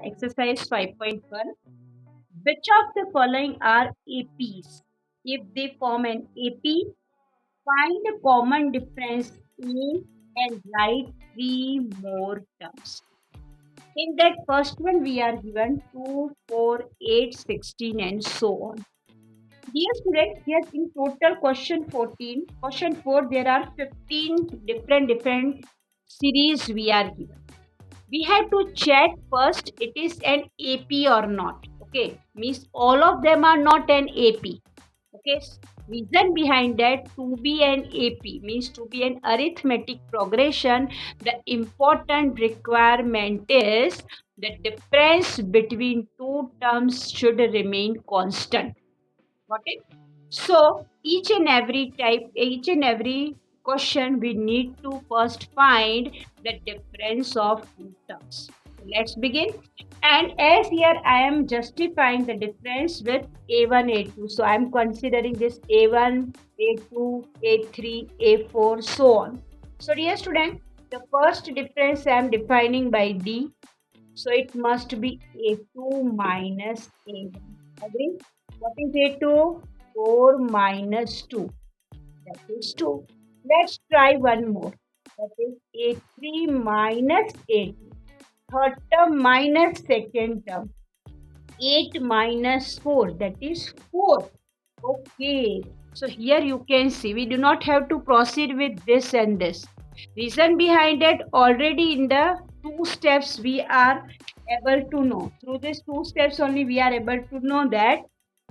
exercise 5.1. Which of the following are APs? If they form an AP, find a common difference in and write three more terms. In that first one, we are given 2, 4, 8, 16, and so on. Dear students, here in total question 14, question 4, there are 15 different series we are given. We have to check first it is an AP or not. Okay, means all of them are not an AP. Okay, reason behind that, to be an AP means to be an arithmetic progression, the important requirement is the difference between two terms should remain constant. Got it? So each and every question, we need to first find the difference of two terms. So let's begin. And as here I am justifying the difference with A1, A2. So I am considering this A1, A2, A3, A4, so on. So dear student, the first difference I am defining by D. So it must be A2 minus A1. Agree? What is A2? 4 minus 2. That is 2. Let's try one more. That is A3 minus A2. Third term minus second term. 8 minus 4. That is 4. Okay. So here you can see we do not have to proceed with this and this. Reason behind it, already in the two steps we are able to know. Through these two steps only we are able to know that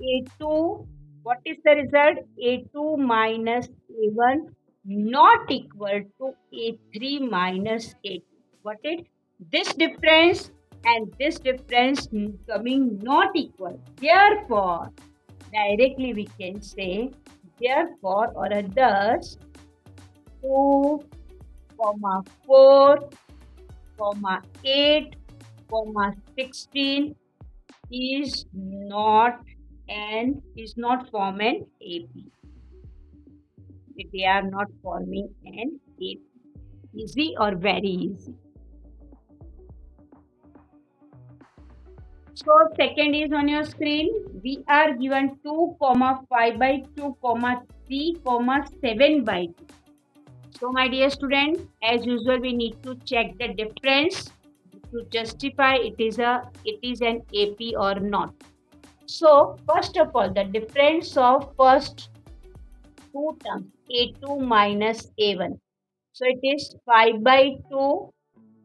A2, what is the result? A2 minus A1 not equal to A3 minus A2. What it? This difference and this difference coming not equal. Therefore, directly we can say, therefore, or thus 2, 4, 8, 16 is not form an AP. They are not forming an AP. Easy or very easy. So second is on your screen. We are given 2, 5 by 2, 3, 7 by 2. So my dear student, as usual, we need to check the difference to justify it is an AP or not. So first of all, the difference of first two terms, A2 minus A1. So it is 5 by 2,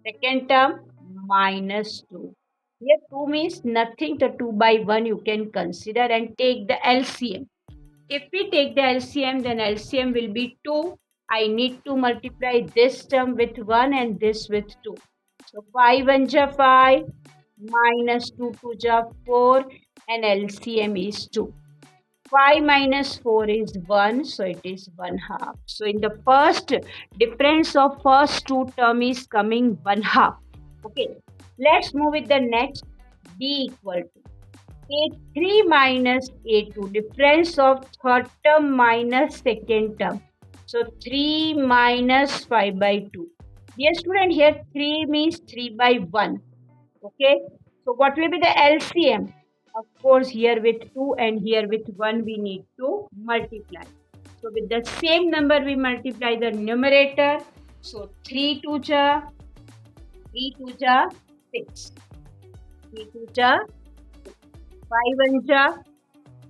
second term minus 2. Here 2 means nothing, the 2 by 1 you can consider and take the LCM. If we take the LCM, then LCM will be 2. I need to multiply this term with 1 and this with 2. So 5 1 ja 5, minus 2 2 ja 4, and LCM is 2. 5 minus 4 is 1, so it is 1 half. So in the first difference of first two term is coming 1 half. Okay, let's move with the next. D equal to A3 minus A2, difference of third term minus second term. So 3 minus 5 by 2. Dear student, here 3 means 3 by 1. Okay, so what will be the LCM? Of course, here with 2 and here with 1 we need to multiply. So with the same number we multiply the numerator. So 3 2 ja 6. 3 2 ja 5 1 ja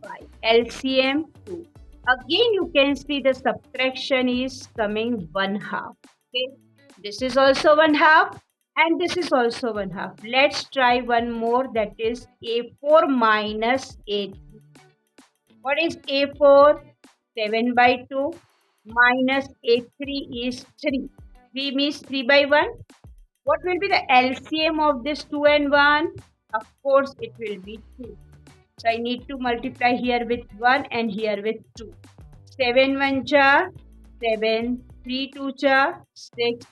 5. LCM 2. Again you can see the subtraction is coming 1 half. Okay, this is also 1 half and this is also 1 half. Let's try one more, that is A4 minus A3. What is A4? 7 by 2 minus A3 is 3. 3 means 3 by 1. What will be the LCM of this 2 and 1? Of course, it will be 2. So I need to multiply here with 1 and here with 2. 7 1 ja 7, 3 2 ja 6.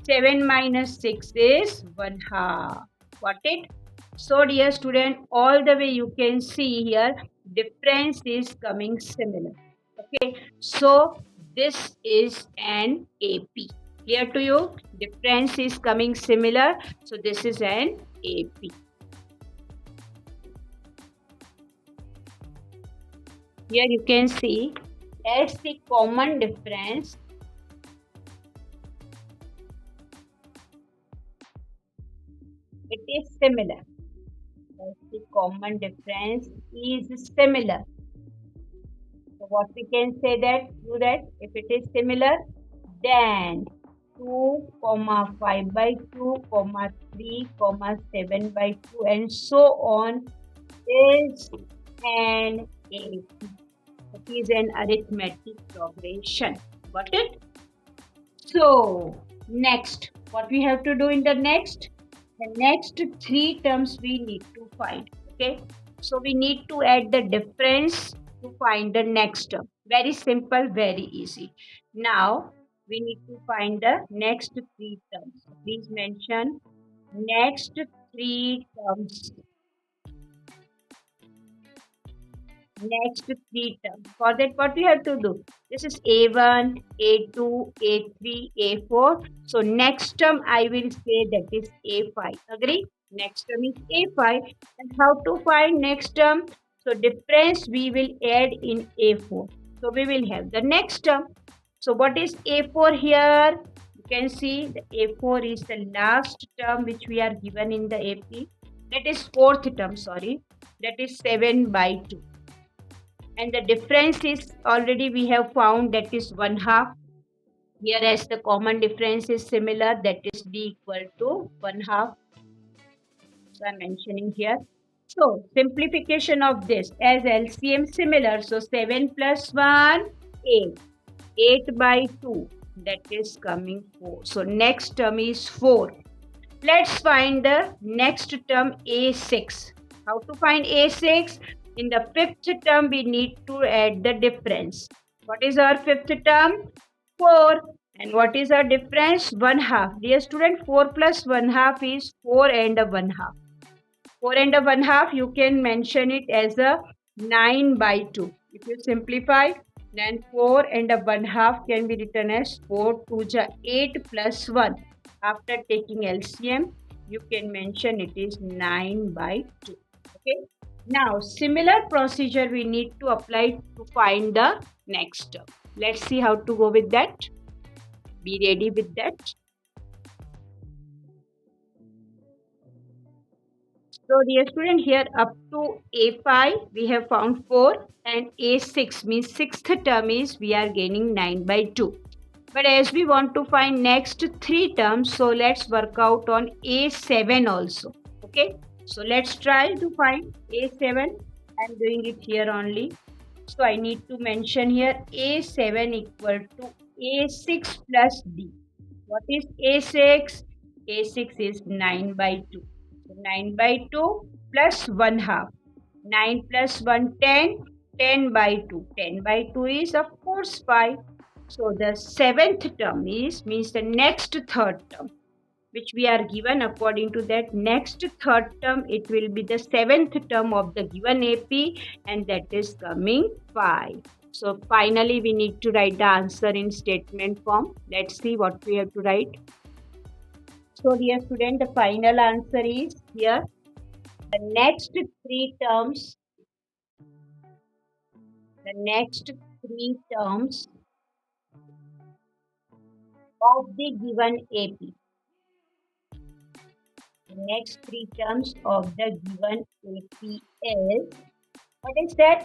7 minus 6 is 1 half. Got it? So dear student, all the way you can see here difference is coming similar. Okay, so this is an AP. Clear to you? Difference is coming similar, so this is an AP. Here you can see as the common difference, it is similar. As the common difference is similar. So what we can say that through that if it is similar, then 2 comma 5 by 2 comma 3 comma 7 by 2 and so on is an AP. It is an arithmetic progression. Got it? So next, what we have to do in the next? The next three terms we need to find. Okay. So we need to add the difference to find the next term. Very simple, very easy. Now we need to find the next three terms. Please mention next three terms. Next three terms. For that, what we have to do? This is A1, A2, A3, A4. So next term I will say that is A5. Agree? Next term is A5. And how to find next term? So difference we will add in A4. So we will have the next term. So what is A4 here? You can see the A4 is the last term which we are given in the AP. That is fourth term, sorry. That is 7 by 2. And the difference is already we have found, that is 1/2. Here as the common difference is similar, that is d equal to 1/2. So I'm mentioning here. So simplification of this as LCM similar. So 7 plus 1, 8. 8 by 2, that is coming 4. So next term is 4. Let's find the next term A6. How to find A6? In the fifth term, we need to add the difference. What is our fifth term? 4. And what is our difference? 1/2. Dear student, 4 plus 1/2 is 4 and a 1/2. 4 and a 1/2, you can mention it as a 9 by 2. If you simplify, then 4 and a 1/2 can be written as 4 2 ja 8 plus 1. After taking LCM, you can mention it is 9 by 2. Okay. Now, similar procedure we need to apply to find the next term. Let's see how to go with that. Be ready with that. So dear student, here up to A5 we have found 4 and A6 means sixth term is we are gaining 9 by 2. But as we want to find next three terms, so let's work out on A7 also. Okay. So let's try to find A7. I'm doing it here only. So I need to mention here A7 equal to A6 plus D. What is A6? A6 is 9 by 2. So 9 by 2 plus 1/2. 9 plus 1, 10. 10 by 2. 10 by 2 is of course 5. So the seventh term means the next third term, which we are given according to that next third term, it will be the seventh term of the given AP, and that is coming 5. So finally we need to write the answer in statement form. Let's see what we have to write. So dear student, the final answer is here. The next three terms of the given AP. The next three terms of the given AP is, what is that?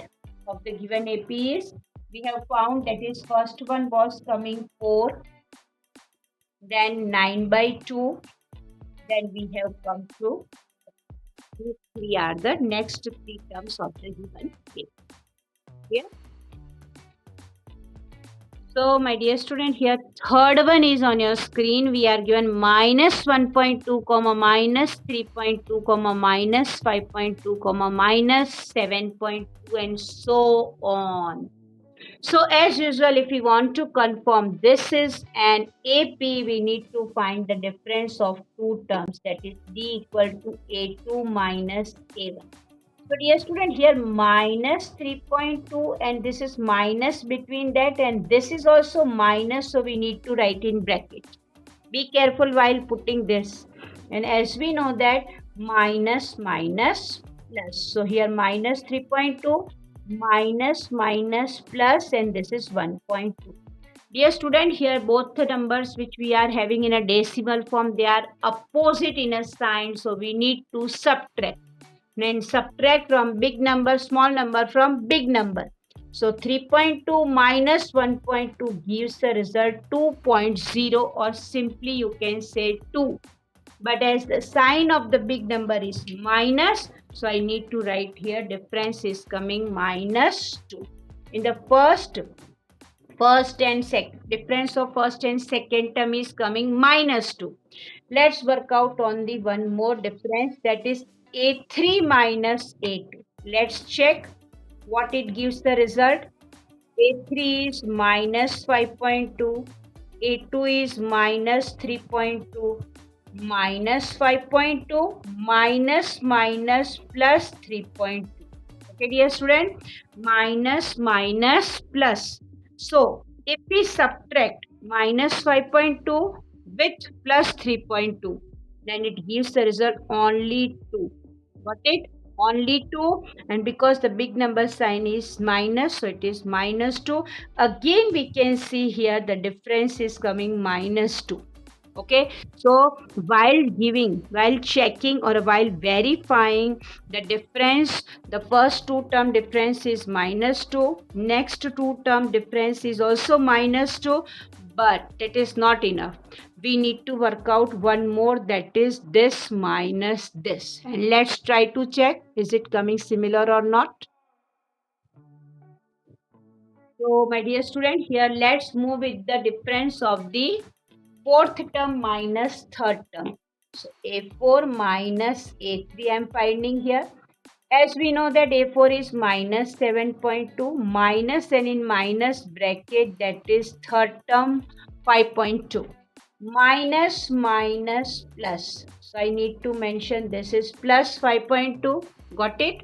Of the given AP is, we have found that is first one was coming 4, then 9 by 2, then we have come to these three are the next three terms of the given AP. Yeah. So my dear student, here third one is on your screen. We are given minus 1.2 comma minus 3.2 comma minus 5.2 comma minus 7.2 and so on. So as usual, if we want to confirm this is an AP, we need to find the difference of two terms, that is D equal to A2 minus A1. So dear student, here minus 3.2 and this is minus between that and this is also minus, so we need to write in bracket. Be careful while putting this. And as we know that minus minus plus. So here minus 3.2, minus minus plus, and this is 1.2. Dear student, here both the numbers which we are having in a decimal form, they are opposite in a sign, so we need to subtract. Then subtract from big number, small number from big number. So 3.2 minus 1.2 gives the result 2.0, or simply you can say 2. But as the sign of the big number is minus, so I need to write here difference is coming minus 2. In the first and second difference of first and second term is coming minus 2. Let's work out on the one more difference, that is a3 minus a2. Let's check what it gives the result. A3 is minus 5.2, a2 is minus 3.2, minus 5.2 minus minus plus 3.2. Okay, dear student, minus minus plus. So if we subtract minus 5.2 with plus 3.2, then it gives the result only 2. Got it? Only 2. And because the big number sign is minus, so it is minus 2. Again we can see here the difference is coming minus 2. Okay, so while checking or while verifying the difference, the first two term difference is minus 2, next two term difference is also minus 2, but it is not enough. We need to work out one more, that is this minus this, and let's try to check is it coming similar or not. So my dear student, here let's move with the difference of the fourth term minus third term. So A4 minus A3 I am finding here. As we know that A4 is minus 7.2 minus, and in minus bracket, that is third term 5.2. Minus minus plus. So I need to mention this is plus 5.2. Got it?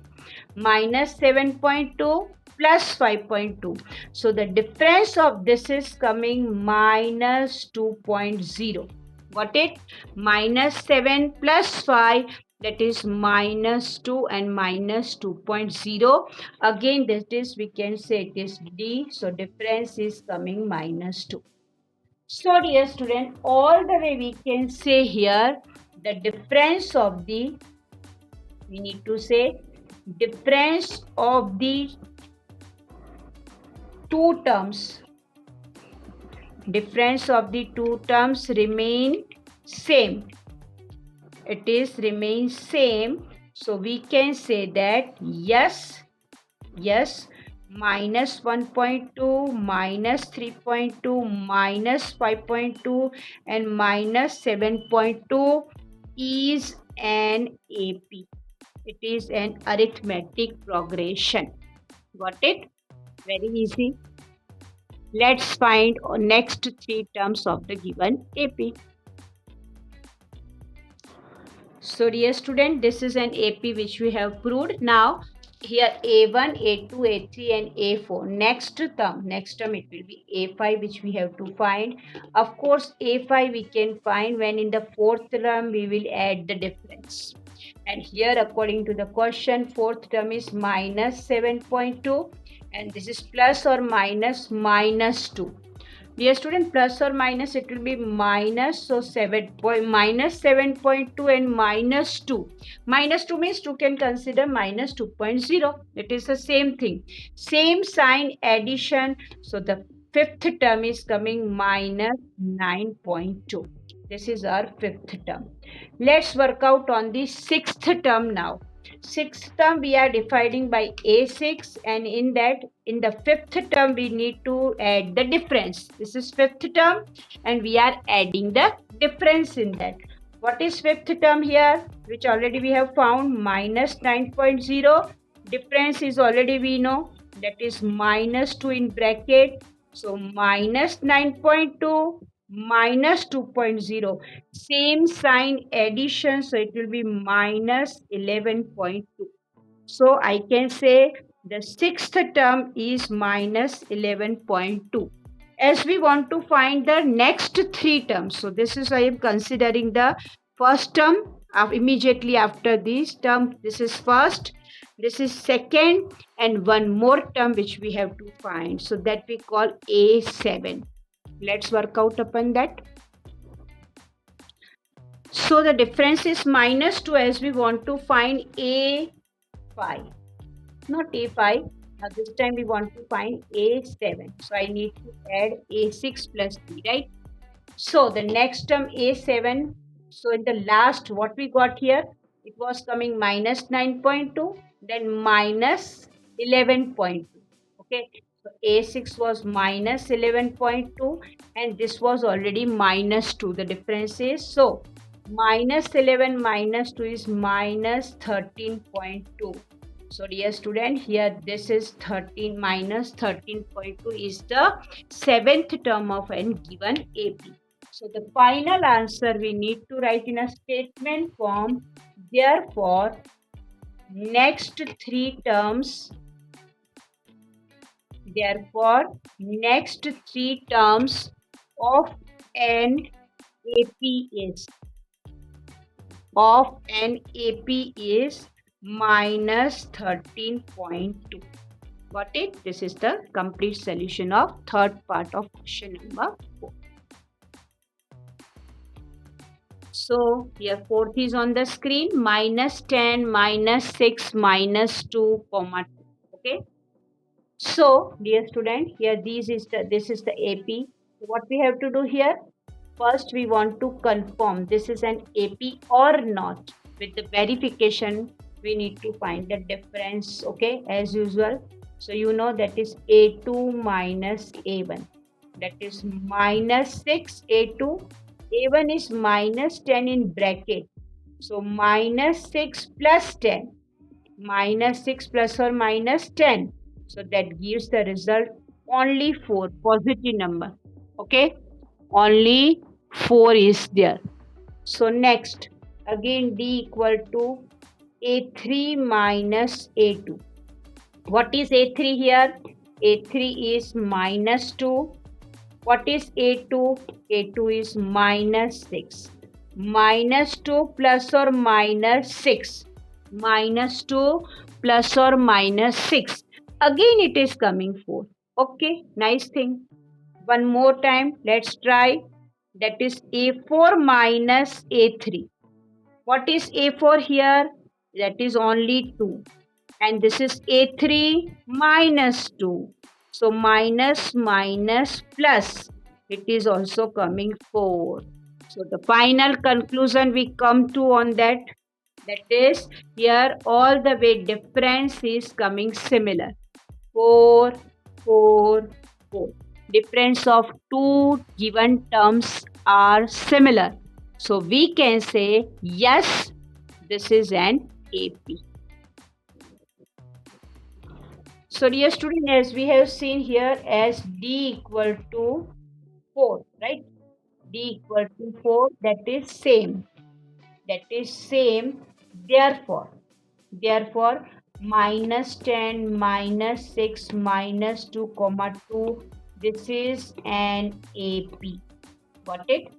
Minus 7.2 plus 5.2. So the difference of this is coming minus 2.0. Got it? Minus 7 plus 5, that is minus 2, and minus 2.0. Again that is, we can say it is D. So difference is coming minus 2. So dear student, all the way we can say here the difference of the, we need to say difference of the two terms, difference of the two terms remain same. It is remains same. So we can say that yes, minus 1.2, minus 3.2, minus 5.2, and minus 7.2 is an AP. It is an arithmetic progression. Got it? Very easy. Let's find next three terms of the given AP. So dear student, this is an AP which we have proved. Now here A1, A2, A3 and A4. Next term it will be A5 which we have to find. Of course A5 we can find when in the fourth term we will add the difference. And here according to the question, fourth term is minus 7.2 and this is plus or minus minus 2. Dear student, plus or minus, it will be minus, so minus 7.2 and minus 2. Minus 2 means 2 can consider minus 2.0. It is the same thing. Same sign addition. So the fifth term is coming minus 9.2. This is our fifth term. Let's work out on the sixth term now. Sixth term we are dividing by A6, and in the fifth term we need to add the difference. This is fifth term and we are adding the difference in that. What is fifth term here, which already we have found? Minus 9.0. Difference is already we know, that is minus 2 in bracket. So minus 9.2 minus 2.0, same sign addition, so it will be minus 11.2. So I can say the sixth term is minus 11.2. As we want to find the next three terms, so this is, I am considering the first term immediately after this term. This is first, This is second and one more term which we have to find. So that we call A7. Let's work out upon that. So the difference is -2 as we want to find A5. Not A5. Now this time we want to find A7. So I need to add A6 plus 3, right? So the next term A7. So in the last, what we got here, it was coming -9.2, then -11.2. Okay. So A6 was -11.2 and this was already -2. The difference is, so -11 -2 is -13.2. So dear student, here this is 13 -13.2 is the seventh term of an given AP. So the final answer we need to write in a statement form. Therefore, next three terms of an AP is -13.2. Got it? This is the complete solution of third part of question number 4. So here fourth is on the screen, -10, -6, -2, comma 2. Okay. So dear student, here this is the AP. What we have to do here? First we want to confirm this is an AP or not. With the verification, we need to find the difference. Okay, as usual. So you know that is A2 minus A1. That is -6 A2. A1 is -10 in bracket. So -6 plus 10. -6 plus or -10. So that gives the result only 4, positive number. Okay, only 4 is there. So next, again D equal to A3 minus A2. What is A3 here? A3 is -2. What is A2? A2 is -6. -2 plus or -6. -2 plus or -6. Again it is coming 4. Okay, nice thing. One more time, let's try. That is A4 minus A3. What is A4 here? That is only 2. And this is A3 minus 2. So minus plus. It is also coming 4. So the final conclusion we come to on that is here all the way difference is coming similar. 4, 4, 4. Difference of two given terms are similar. So we can say yes, this is an AP. So dear student, as we have seen here as D equal to 4, right? D equal to 4, that is same. Therefore, -10, -6, -2, comma 2. This is an AP. Got it?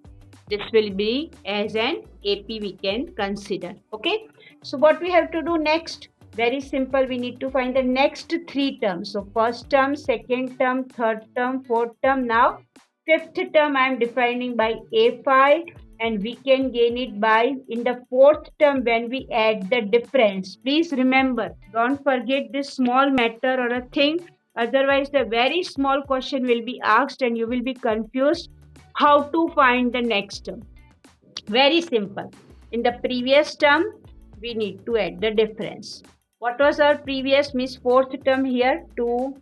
This will be as an AP we can consider. Okay. So what we have to do next? Very simple. We need to find the next three terms. So first term, second term, third term, fourth term. Now fifth term I am defining by A5. And we can gain it by in the fourth term when we add the difference. Please remember, don't forget this small matter or a thing. Otherwise, the very small question will be asked and you will be confused how to find the next term. Very simple. In the previous term, we need to add the difference. What was our previous fourth term here? 2.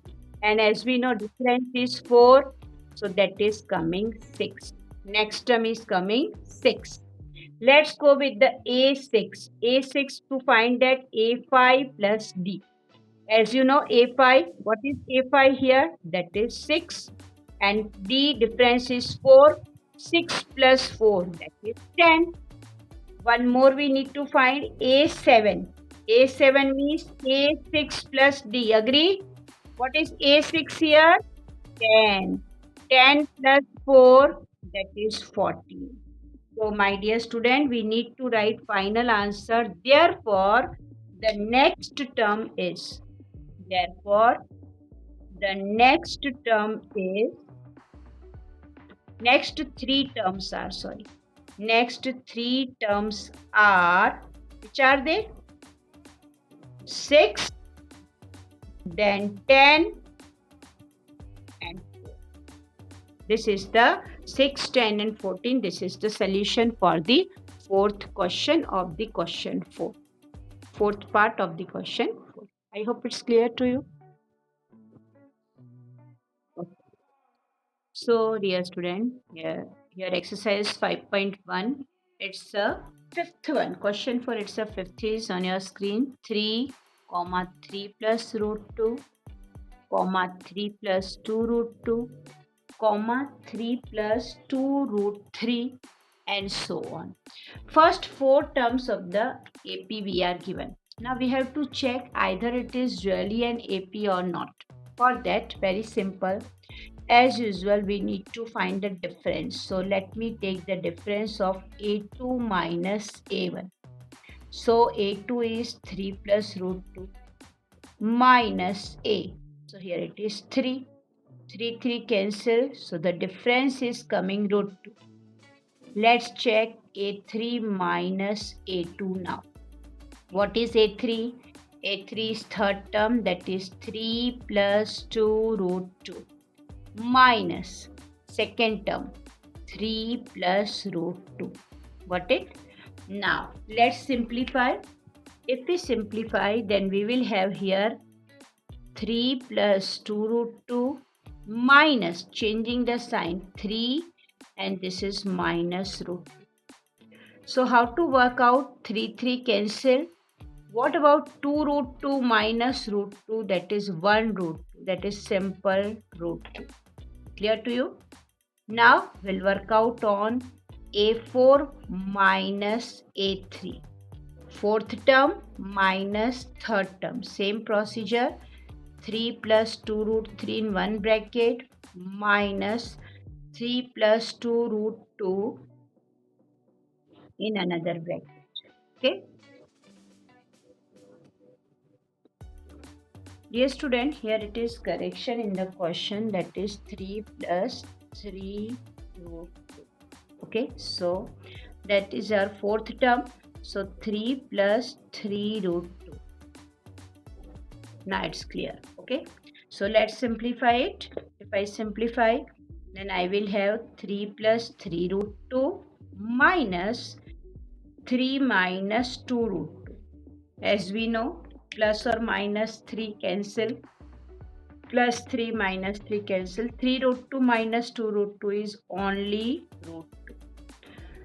And as we know, difference is 4. So that is coming 6. Next term is coming 6. Let's go with the A6. A6 to find that A5 plus D. As you know, A5, what is A5 here? That is 6. And D difference is 4. 6 plus 4, that is 10. One more we need to find A7. A7 means A6 plus D. Agree? What is A6 here? 10. 10 plus 4, that is 14. So my dear student, we need to write final answer. Therefore, the next term is, therefore the next three terms are, which are they? 6, then 10 and 4. This is the 6, 10 and 14. This is the solution for the fourth question of the question 4. Fourth part of the question 4. I hope it's clear to you. Okay. So, dear student, here exercise 5.1. It's a fifth one. Question 4, it's a fifth, is on your screen. 3, 3 plus root 2, 3 plus 2 root 2, 3 plus 2 root 3, and so on. First 4 terms of the AP we are given. Now we have to check either it is really an AP or not. For that, very simple. As usual, we need to find the difference. So let me take the difference of A2 minus A1. So A2 is 3 plus root 2 minus A. So here it is 3. 3 cancel. So the difference is coming root 2. Let's check A3 minus A2 now. What is A3? A3 is third term, that is 3 plus 2 root 2 minus second term 3 plus root 2. Got it? Now let's simplify. If we simplify, then we will have here 3 plus 2 root 2 minus, changing the sign, 3, and this is minus root 2. So how to work out? 3 cancel. What about 2 root 2 minus root 2? That is 1 root 2. That is simple root 2. Clear to you? Now we'll work out on A4 minus A3. Fourth term minus third term. Same procedure. 3 plus 2 root 3 in one bracket minus 3 plus 2 root 2 in another bracket. Okay. Dear student, here it is correction in the question, that is 3 plus 3 root 2. Okay, so that is our fourth term. So 3 plus 3 root 2. Now it's clear. Okay, so let's simplify it. If I simplify, then I will have 3 plus 3 root 2 minus 3 minus 2 root 2. As we know, plus or minus 3 cancel, plus 3 minus 3 cancel. 3 root 2 minus 2 root 2 is only root 2.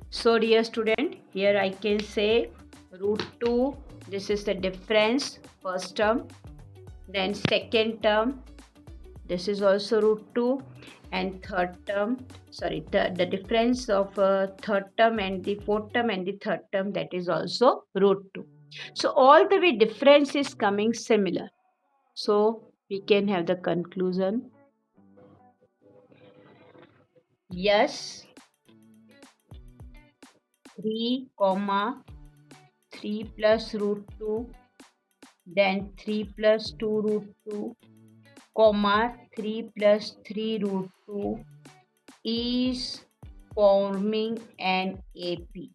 So dear student, here I can say root 2, this is the difference, first term. Then second term, this is also root 2. And third term, the difference of third term and the fourth term and the third term, that is also root 2. So all the way difference is coming similar. So we can have the conclusion. Yes, 3, 3 plus root 2, then 3 plus 2 root 2, 3 plus 3 root 2 is forming an AP.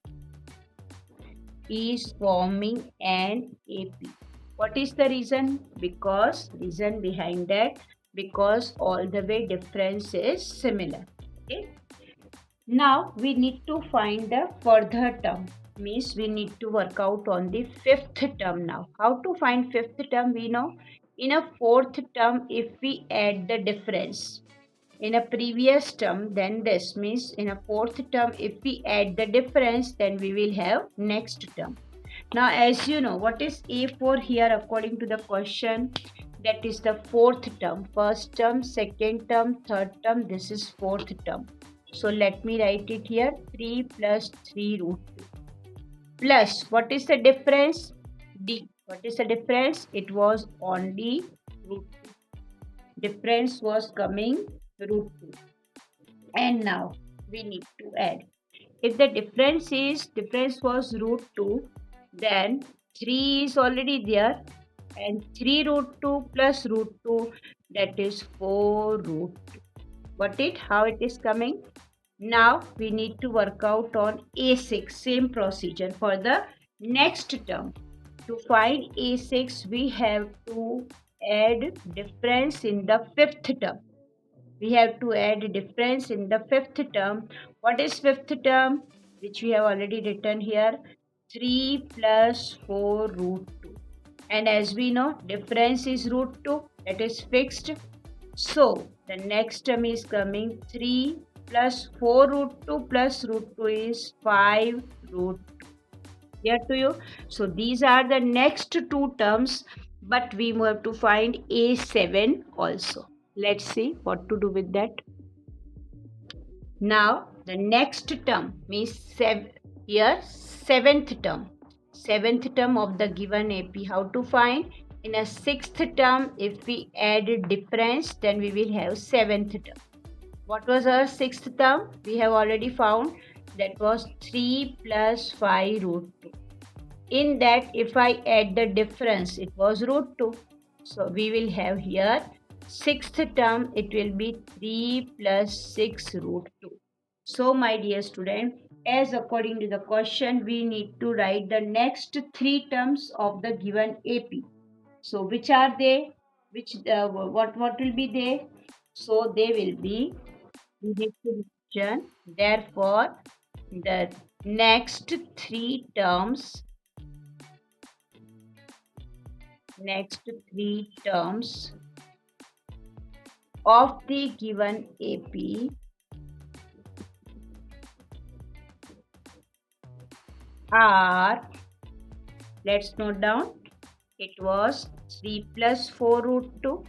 Is forming an AP. What is the reason? Because reason behind that, because all the way difference is similar. Okay. Now we need to find the further term. Means we need to work out on the fifth term now. How to find fifth term? We know in a fourth term, if we add the difference in a previous term, then this means in a fourth term, if we add the difference, then we will have next term. Now as you know, what is A4 here according to the question? That is the fourth term. First term, second term, third term, this is fourth term. So let me write it here, 3 plus 3 root 2. Plus, what is the difference? D. What is the difference? It was only root 2. Difference was coming root 2. And now we need to add. If the difference was root 2, then 3 is already there, and 3 root 2 plus root 2, that is 4 root 2. Got it? How it is coming? Now we need to work out on A6. Same procedure for the next term. To find A6, we have to add difference in the fifth term. We have to add difference in the fifth term. What is fifth term? Which we have already written here. 3 plus 4 root 2. And as we know, difference is root 2. That is fixed. So the next term is coming 3 plus 4 root 2 plus root 2 is 5 root 2. Clear to you? So these are the next two terms, but we have to find A7 also. Let's see what to do with that. Now the next term means here seventh term. Seventh term of the given AP. How to find? In a sixth term, if we add difference, then we will have seventh term. What was our sixth term? We have already found that was 3 plus 5 root 2. In that, if I add the difference, it was root 2. So we will have here sixth term, it will be 3 plus 6 root 2. So my dear student, as according to the question, we need to write the next three terms of the given AP. So which are they? What will be they? So they will be division. Therefore, the next three terms of the given AP are, let's note down, it was 3 plus 4 root 2,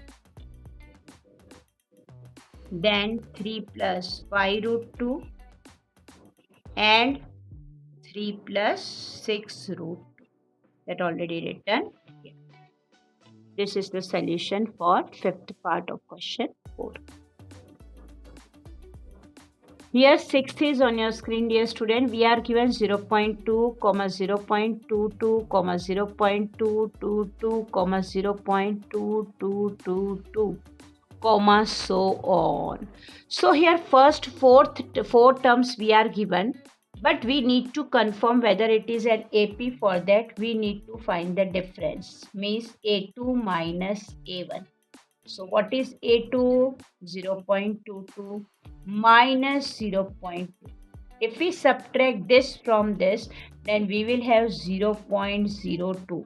then 3 plus 5 root 2, and 3 plus 6 root 2. That already written here. This is the solution for fifth part of question 4. Here sixth is on your screen, dear student. We are given 0.2, 0.22, 0.222, 0.2222, so on. So here first four terms we are given, but we need to confirm whether it is an AP. For that we need to find the difference, means A2 minus A1. So what is A2? 0.22 minus 0.2. If we subtract this from this, then we will have 0.02.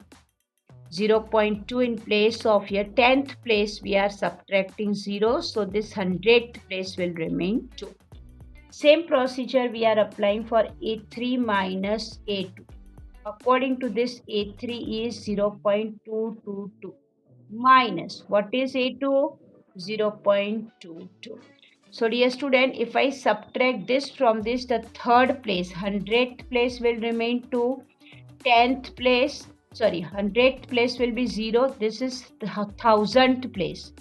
0.2 in place of your 10th place, we are subtracting 0. So this 100th place will remain 2. Same procedure we are applying for A3 minus A2. According to this, A3 is 0.222 minus, what is A2? 0.22. So dear student, if I subtract this from this, the third place, 100th place will remain 2, 10th place, 100th place will be 0. This is the 1000th place.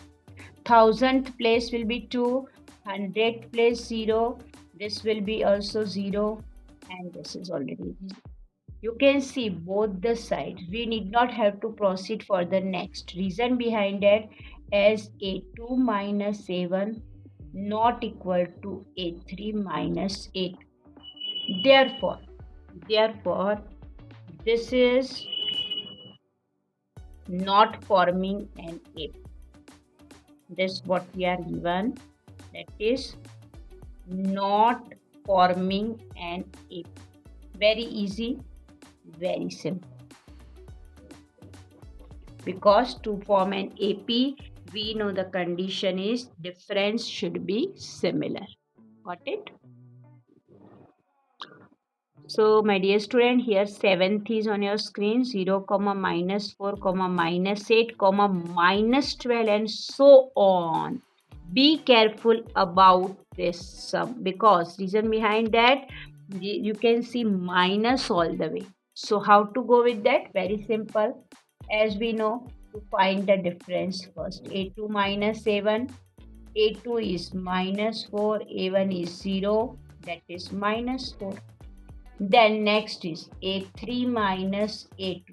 1000th place will be 2, 100th place 0. This will be also 0, and this is already 0. You can see both the sides. We need not have to proceed for the next. Reason behind it, as A2 minus A1 not equal to A3 minus A2. Therefore, this is not forming an AP. This is what we are given, that is not forming an AP. Very easy, very simple. Because to form an AP, we know the condition is difference should be similar. Got it? So my dear student, here 7th is on your screen, 0, minus 4, minus 8, minus 12, and so on. Be careful about this sum, because reason behind that, you can see minus all the way. So how to go with that? Very simple. As we know, to find the difference first, A2 minus A1. A2 is minus 4, A1 is 0, that is minus 4. Then next is A3 minus A2.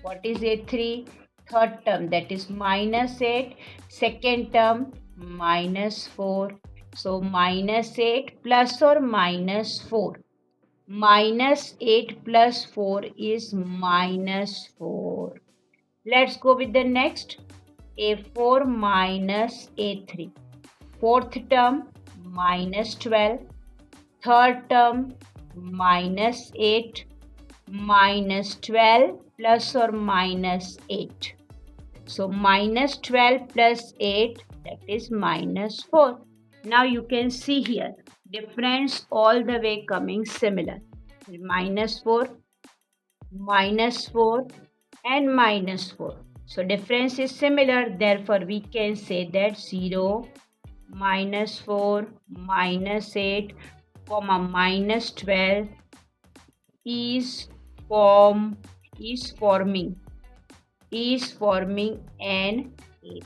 What is A3? Third term, that is minus 8. Second term, minus 4. So minus 8 plus or minus 4. Minus 8 plus 4 is minus 4. Let's go with the next. A4 minus A3. Fourth term, minus 12. Third term, minus 8. Minus 12 plus or minus 8. So minus 12 plus 8, that is minus 4. Now you can see here, difference all the way coming similar. Minus 4, minus 4 and minus 4. So difference is similar, therefore we can say that 0, minus 4, minus 8, comma minus 12 is forming an AP.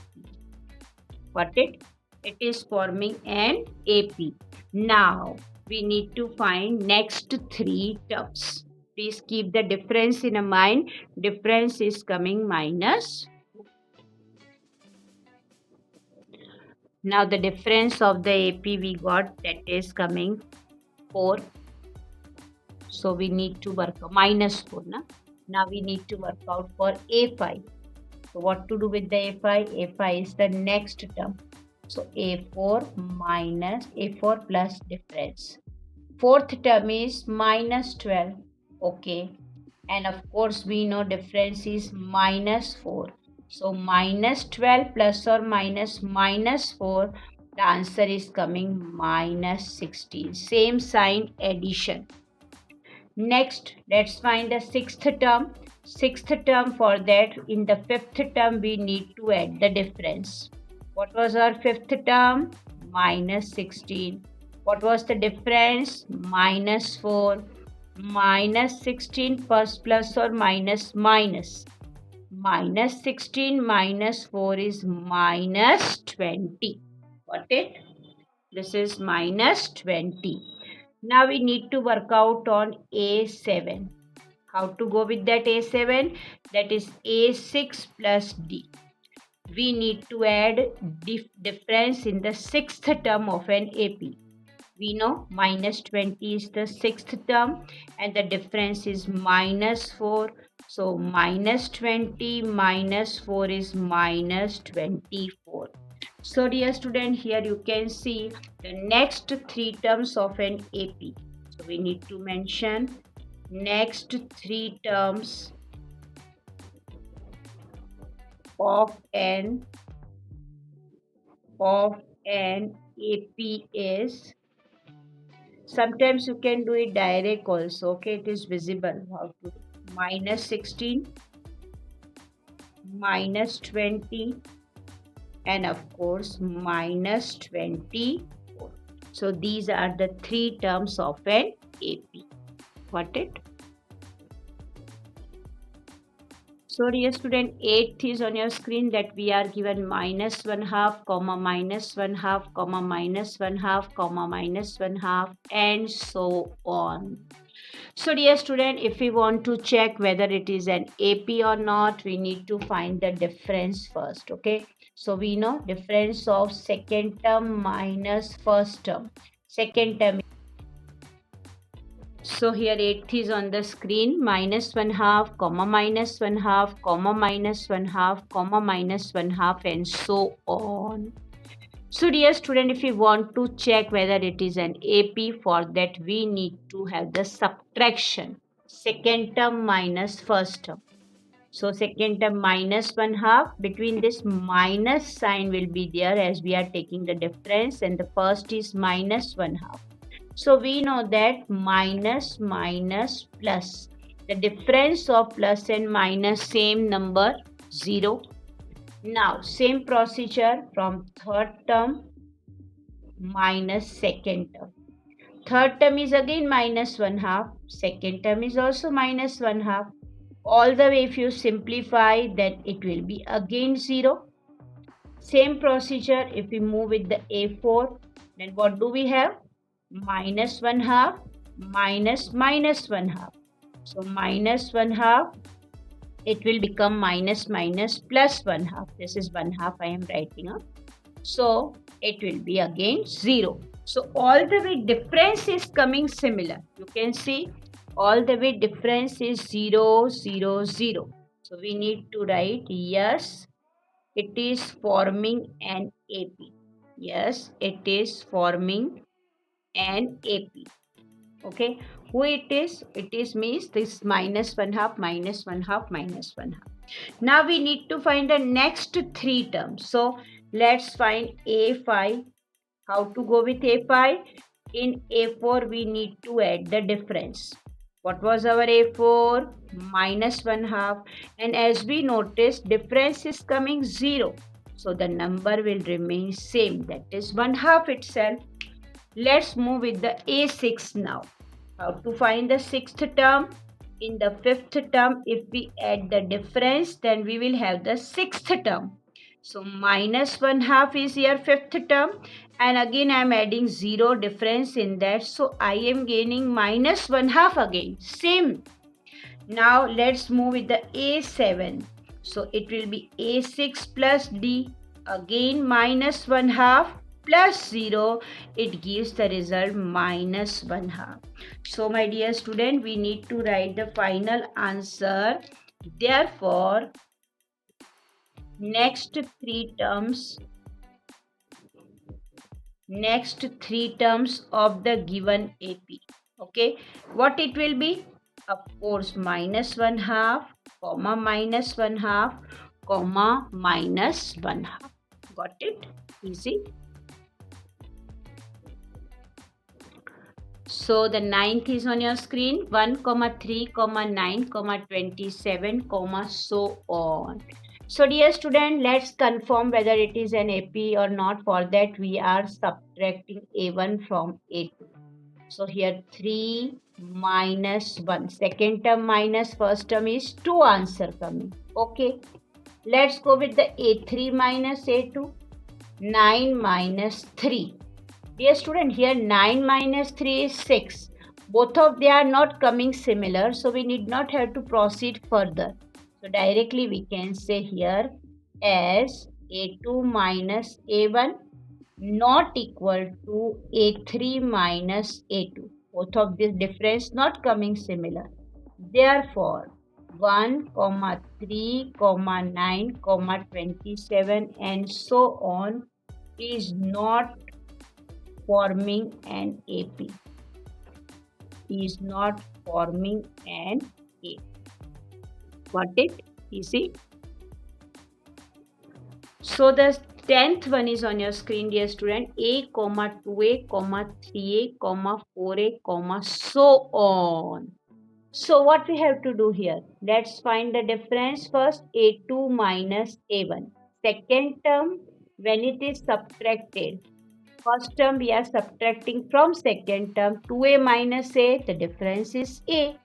Got it? It is forming an AP. Now we need to find next three terms. Please keep the difference in mind. Difference is coming minus. Now the difference of the AP we got, that is coming 4. So we need to work out minus 4. Now we need to work out for A5. So what to do with the A5? A5 is the next term. So A4 minus A4 plus difference. Fourth term is minus 12. Okay. And of course we know difference is minus 4. So minus 12 plus or minus minus 4. The answer is coming minus 16. Same sign, addition. Next, let's find the sixth term. Sixth term, for that in the fifth term we need to add the difference. What was our fifth term? Minus 16. What was the difference? Minus 4. Minus 16 plus or minus minus. Minus 16 minus 4 is minus 20. Got it? This is minus 20. Now we need to work out on A7. How to go with that A7? That is A6 plus D. We need to add difference in the sixth term of an AP. We know minus 20 is the sixth term and the difference is minus 4. So minus 20 minus 4 is minus 24. So dear student, here you can see the next three terms of an AP. So we need to mention next three terms of an AP is, sometimes you can do it direct also. Okay, it is visible how to minus 16, minus 20 and of course minus 24. So these are the three terms of an AP. Got it? So dear student, 8th is on your screen, that we are given minus 1/2, comma minus 1/2, comma minus 1/2, comma minus 1/2 and so on. So dear student, if we want to check whether it is an AP or not, we need to find the difference first. Okay. So we know difference of second term minus first term. Second term. So here 8th is on the screen, minus 1/2, comma minus 1/2, comma minus 1/2, comma minus 1/2 and so on. So dear student, if you want to check whether it is an AP, for that we need to have the subtraction. Second term minus first term. So second term minus 1/2, between this minus sign will be there as we are taking the difference, and the first is minus 1/2. So we know that minus minus plus. The difference of plus and minus, same number, 0. Now same procedure from third term minus second term. Third term is again minus 1/2. Second term is also minus 1/2. All the way if you simplify, then it will be again 0. Same procedure if we move with the A4, then what do we have? Minus 1/2 minus minus 1/2. So minus 1/2 it will become minus minus plus 1 half. This is 1 half I am writing up. So it will be again 0. So all the way difference is coming similar. You can see all the way difference is 0, 0, 0. So we need to write yes, it is forming an AP. Yes, it is forming an AP. Okay, who it is? It is means this minus 1 half, minus 1 half, minus 1 half. Now we need to find the next three terms. So let's find A5. How to go with A5? In A4 we need to add the difference. What was our A4? Minus 1 half. And as we noticed, difference is coming 0. So the number will remain same. That is 1 half itself. Let's move with the A6 now. How to find the sixth term? In the fifth term, if we add the difference, then we will have the sixth term. So minus 1 half is your fifth term, and again I am adding 0 difference in that. So I am gaining minus 1 half again. Same. Now let's move with the A7. So it will be A6 plus D. Again minus 1 half plus 0, it gives the result minus 1 half. So my dear student, we need to write the final answer. Therefore, next three terms of the given AP. Okay, what it will be? Of course, minus 1 half, comma minus 1 half, comma minus 1 half. Got it? Easy. So the ninth is on your screen, 1, 3, 9, 27, so on. So dear student, let's confirm whether it is an AP or not. For that we are subtracting A1 from A2. So here 3 minus 1. Second term minus first term is 2 answer coming. Okay. Let's go with the A3 minus A2. 9 minus 3. Dear student, here 9 minus 3 is 6. Both of they are not coming similar, so we need not have to proceed further. So directly we can say here as A2 minus A1 not equal to A3 minus A2. Both of this difference not coming similar. Therefore, 1, 3, 9, 27 and so on is not forming an AP. Is not forming an AP. Got it? Easy. So the 10th one is on your screen, dear student. A, 2A, 3A, 4A, so on. So what we have to do here? Let's find the difference first. A2 minus A1. Second term, when it is subtracted, first term we are subtracting from second term. 2A minus A, the difference is A.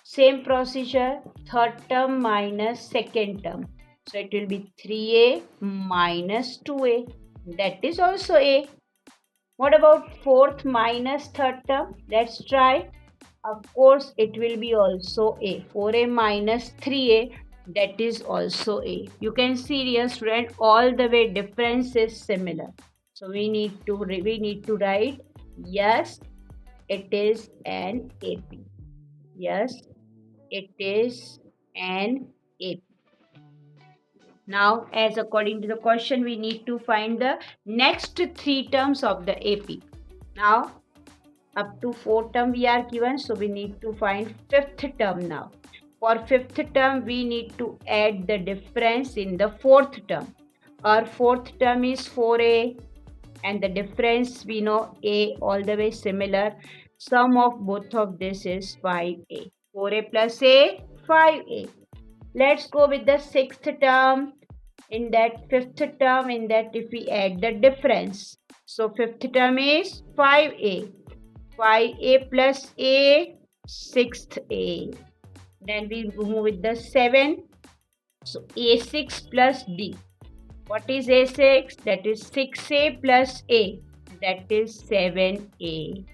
Same procedure, third term minus second term. So it will be 3A minus 2A. That is also A. What about fourth minus third term? Let's try. Of course, it will be also A. 4A minus 3A. That is also A. You can see, dear student, all the way difference is similar. So we need to write yes, it is an AP. Yes, it is an AP. Now, as according to the question, we need to find the next three terms of the AP. Now, up to 4 term we are given, so we need to find fifth term now. For fifth term, we need to add the difference in the fourth term. Our fourth term is 4A and the difference we know A all the way similar. Sum of both of this is 5A. 4A plus A, 5A. Let's go with the sixth term. In that fifth term, in that if we add the difference. So fifth term is 5A. 5A plus A, sixth A. Then we move with the 7. So A6 plus D. What is A6? That is 6A plus A. That is 7A.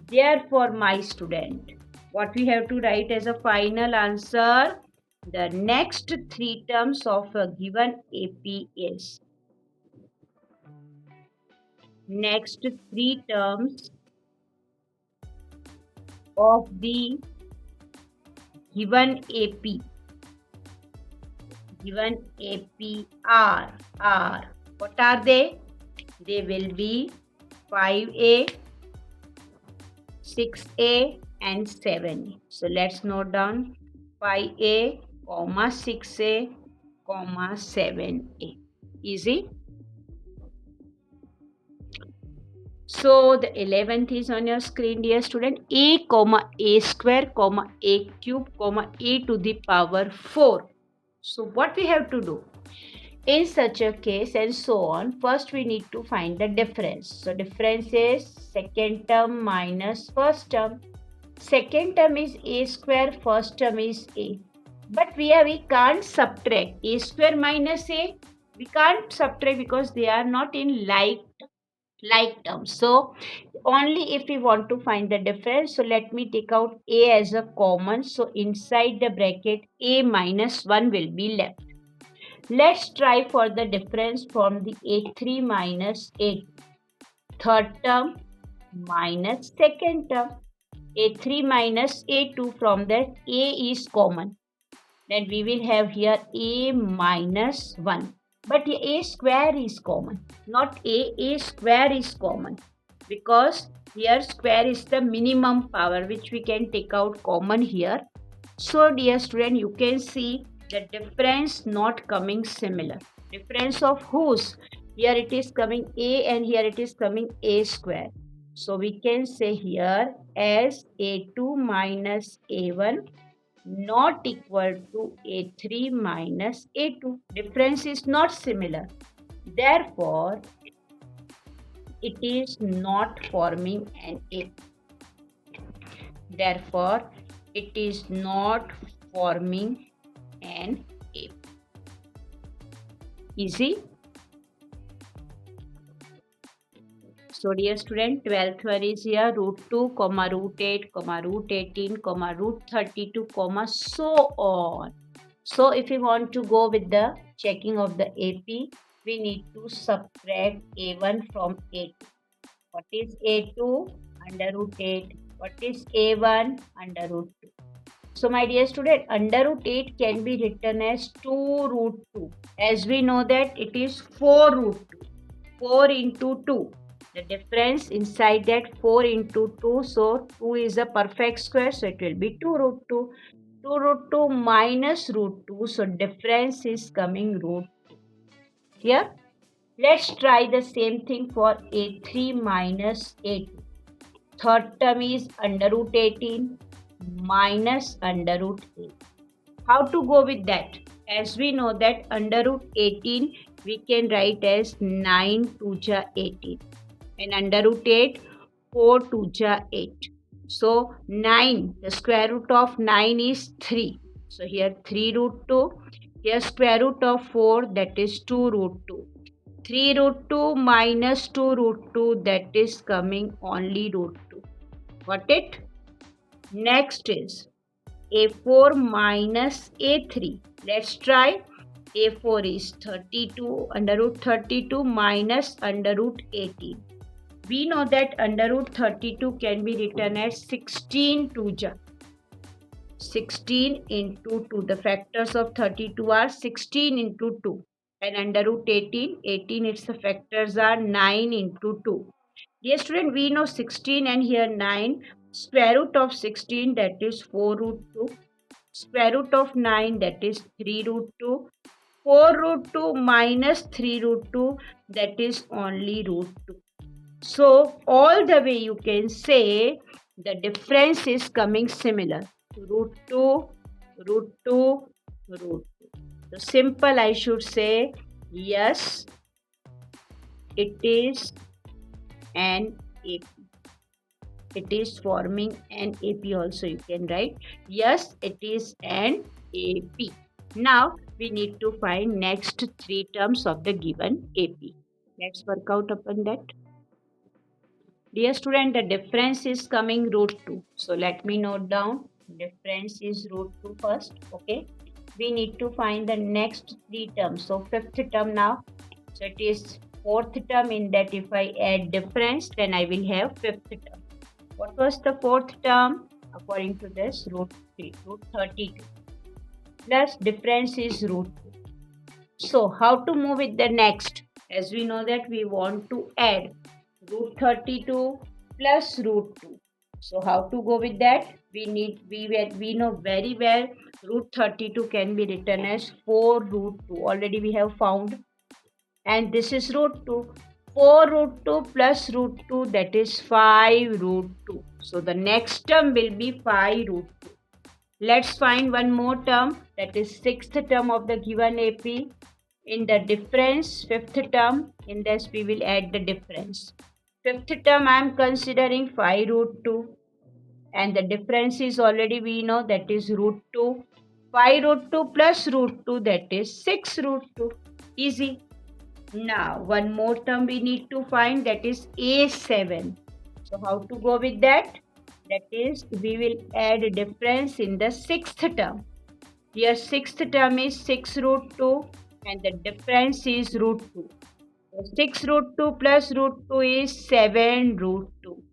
Therefore, my student, what we have to write as a final answer? The next three terms of a given AP is next three terms of the given AP are what are they? They will be 5A, 6A and 7A. So let's note down 5A, 6A, 7A. Easy. So the 11th is on your screen, dear student. A comma A square comma A cube comma A to the power 4. So what we have to do? In such a case and so on, first we need to find the difference. So difference is second term minus first term. Second term is A square, first term is A. But we can't subtract A square minus A. We can't subtract because they are not in like terms. So only if we want to find the difference. So let me take out A as a common. So inside the bracket A minus 1 will be left. Let's try for the difference from the A3 minus A2. Third term minus second term. A3 minus A2, from that A is common. Then we will have here A minus 1. But A square is common. Not A square is common. Because here square is the minimum power which we can take out common here. So dear student, you can see the difference not coming similar. Difference of whose? Here it is coming A and here it is coming A square. So we can say here as A2 minus A1 not equal to A3 minus A2. Difference is not similar. Therefore, it is not forming an AP. Therefore, it is not forming an AP. Easy? So dear student, 12th one is here root 2, comma root 8, comma root 18, comma root 32, comma so on. So if we want to go with the checking of the AP, we need to subtract A1 from A2. What is A2? Under root 8. What is A1? Under root 2. So my dear student, under root 8 can be written as 2 root 2. As we know that it is 4 root 2. 4 into 2. The difference inside that 4 into 2. So 2 is a perfect square. So it will be 2 root 2. 2 root 2 minus root 2. So difference is coming root 2. Here. Let's try the same thing for A3 minus A2. Third term is under root 18 minus under root 8. How to go with that? As we know that under root 18 we can write as 9 2 ja 18 and under root 8 4 2 ja 8. So 9, the square root of 9 is 3. So here 3 root 2. Here square root of 4, that is 2 root 2. 3 root 2 minus 2 root 2, that is coming only root 2. Got it? Next is A4 minus A3. Let's try. A4 is 32, under root 32 minus under root 18. We know that under root 32 can be written as 16 2 ja. 16 into 2. The factors of 32 are 16 into 2. And under root 18, its the factors are 9 into 2. Dear student, we know 16 and here 9. Square root of 16, that is 4 root 2. Square root of 9, that is 3 root 2. 4 root 2 minus 3 root 2, that is only root 2. So all the way you can say the difference is coming similar. Root 2, root 2, root 2. So simple I should say yes, it is an AP. It is forming an AP also you can write. Yes, it is an AP. Now we need to find next three terms of the given AP. Let's work out upon that. Dear student, the difference is coming root 2. So let me note down. Difference is root 2 first. Okay. we need to find the next three terms. So fifth term now. So it is fourth term, in that if I add difference, then I will have fifth term. What was the fourth term? According to this, root 3, root 32. Plus difference is root 2. So how to move with the next? As we know that we want to add root 32 plus root 2. So how to go with that? We know very well root 32 can be written as 4 root 2. Already we have found, and this is root 2. 4 root 2 plus root 2, that is 5 root 2. So the next term will be 5 root 2. Let's find one more term, that is sixth term of the given AP. In the difference, fifth term, in this we will add the difference. Fifth term I am considering 5 root 2, and the difference is already we know, that is root 2. 5 root 2 plus root 2, that is 6 root 2. Easy. Now one more term we need to find, that is A7. So how to go with that? That is, we will add a difference in the sixth term. Here sixth term is 6 root 2 and the difference is root 2. So 6 root 2 plus root 2 is 7 root 2.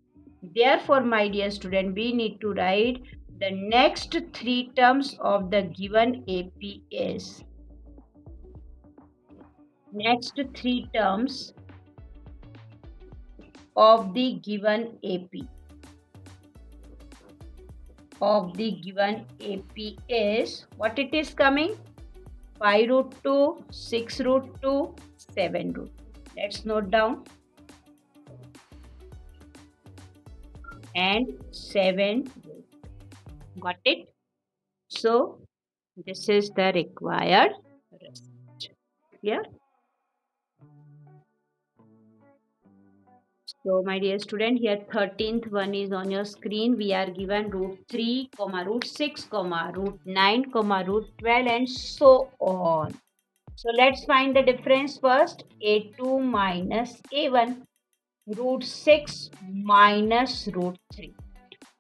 Therefore, my dear student, we need to write the next three terms of the given AP is. Next three terms of the given AP. Of the given AP is, what it is coming? 5 root 2, 6 root 2, 7 root 2. Let's note down. And 7 root 2. Got it? So, this is the required result. Clear? So, my dear student, here 13th one is on your screen. We are given root 3, root 6, root 9, root 12 and so on. So, let's find the difference first. A2 minus A1. Root 6 minus root 3.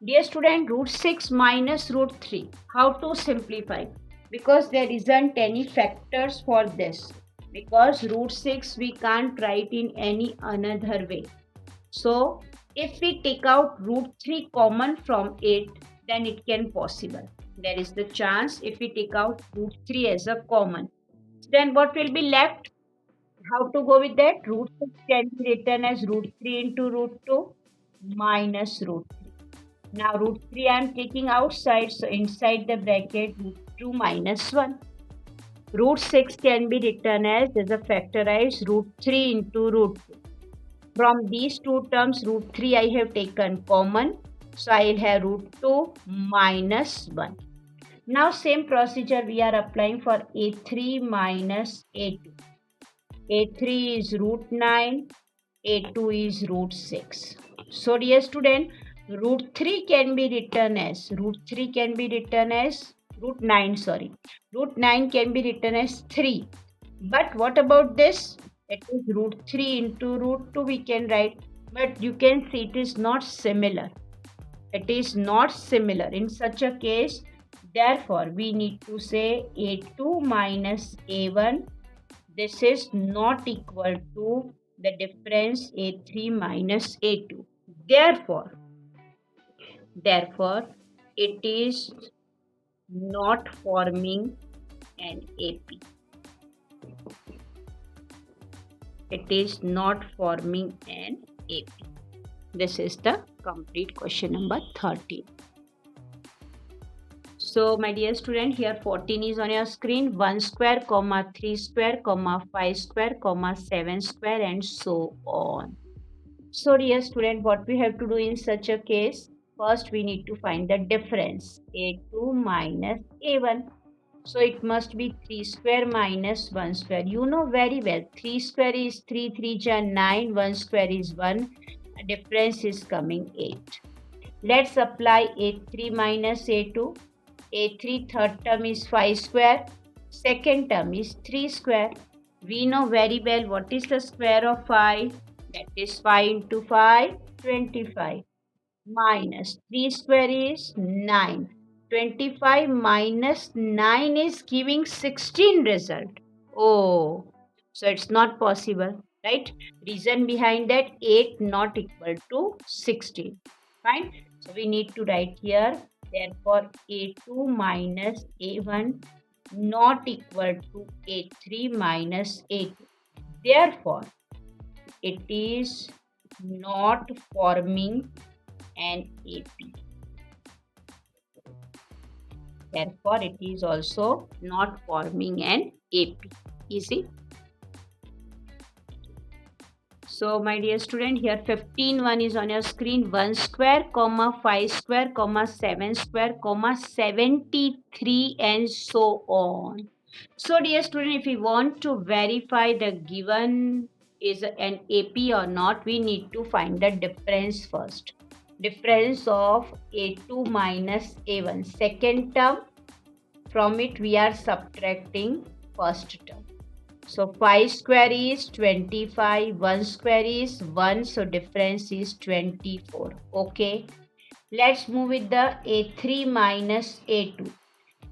Dear student, root 6 minus root 3. How to simplify? Because there isn't any factors for this. Because root 6 we can't write in any another way. So, if we take out root 3 common from it, then it can possible. There is the chance if we take out root 3 as a common. Then what will be left? How to go with that? Root 6 can be written as root 3 into root 2 minus root 3. Now root 3 I am taking outside, so inside the bracket root 2 minus 1. Root 6 can be written as a factorized root 3 into root 2. From these two terms, root 3 I have taken common, so I will have root 2 minus 1. Now same procedure we are applying for A3 minus A2. A3 is root 9, A2 is root 6. So dear student, root 3 can be written as root 9, root 9 can be written as 3. But what about this? It is root 3 into root 2 we can write. But you can see it is not similar. It is not similar. In such a case, therefore, we need to say A2 minus A1. This is not equal to the difference A3 minus A2. Therefore, it is not forming an AP. It is not forming an AP. This is the complete question number 13. So, my dear student, here 14 is on your screen. 1 square, 3 square, 5 square, 7 square and so on. So, dear student, what we have to do in such a case? First, we need to find the difference. A2 minus A1. So, it must be 3 square minus 1 square. You know very well. 3 square is 3, 3 is 9, 1 square is 1. The difference is coming 8. Let's apply A3 minus A2. A3 third term is 5 square. Second term is 3 square. We know very well what is the square of 5. That is 5 into 5, 25. Minus 3 square is 9. 25 minus 9 is giving 16 result. Oh, so it's not possible, right? Reason behind that, 8 not equal to 16. Fine. So we need to write here, therefore A2 minus A1 not equal to A3 minus A2. Therefore, it is not forming an AP. Therefore, it is also not forming an AP. Easy. So, my dear student, here 15 one is on your screen. 1 square, comma 5 square, comma 7 square, comma 73 and so on. So, dear student, if we want to verify the given is an AP or not, we need to find the difference first. Difference of A2 minus A1. Second term, from it we are subtracting first term. So 5 square is 25, 1 square is 1, so difference is 24. Okay. Let's move with the A3 minus A2.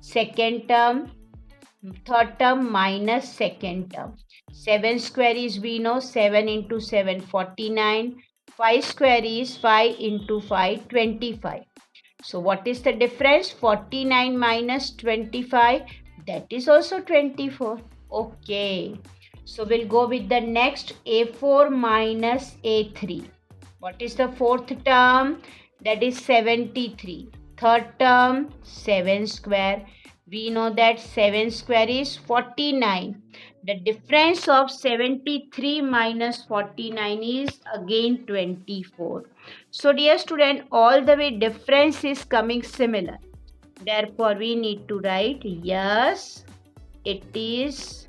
Second term, third term minus second term. 7 square is, we know, 7 into 7, 49. 5 square is 5 into 5, 25. So what is the difference? 49 minus 25, that is also 24. Okay. So we'll go with the next, A4 minus A3. What is the fourth term? That is 73. Third term, 7 square. We know that 7 square is 49. The difference of 73 minus 49 is again 24. So dear student, all the way difference is coming similar. Therefore, we need to write yes, it is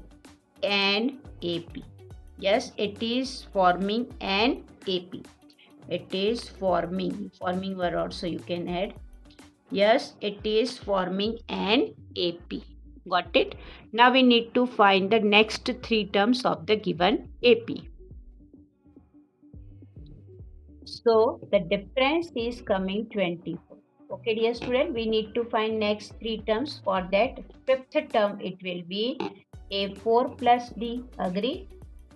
an AP. Yes, it is forming an AP. It is forming word also you can add. Yes, it is forming an AP. Got it? Now we need to find the next three terms of the given AP. So the difference is coming 24. Okay, dear student, we need to find next three terms. For that, fifth term it will be A4 plus D. Agree?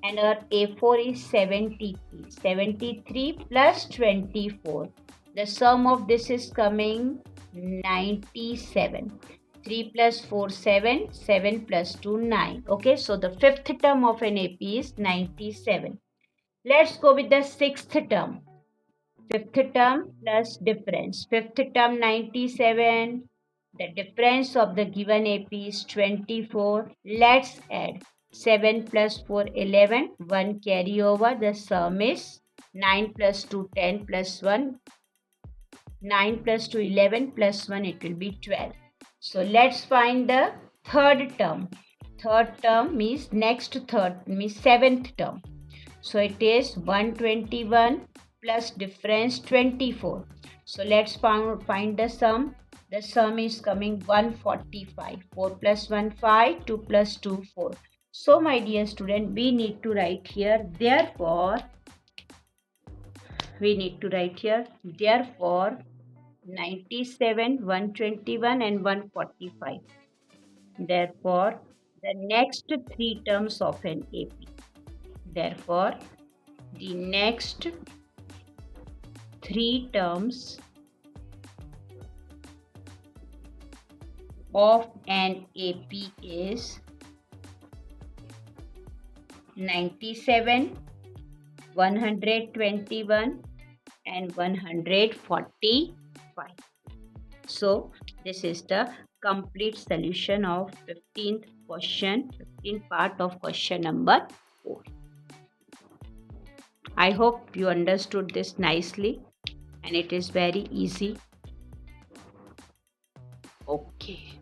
And our A4 is 73. 73 plus 24. The sum of this is coming 97. 3 plus 4, 7. 7 plus 2, 9. Okay, so the fifth term of an AP is 97. Let's go with the sixth term. Fifth term plus difference. Fifth term 97. The difference of the given AP is 24. Let's add 7 plus 4, 11. 1 carry over. The sum is 9 plus 2, 10 plus 1. 9 plus 2, 11 plus 1. It will be 12. So let's find the third term. Third term means seventh term. So it is 121 plus difference 24. So let's find the sum. The sum is coming 145. 4 plus 1, 5. 2 plus 2, 4. So my dear student, we need to write here, therefore, 97, 121 and 145. Therefore, the next three terms of an AP. Therefore, the next three terms of an AP is 97, 121 and 145. So this is the complete solution of 15th part of question number 4. I hope you understood this nicely and it is very easy. Okay.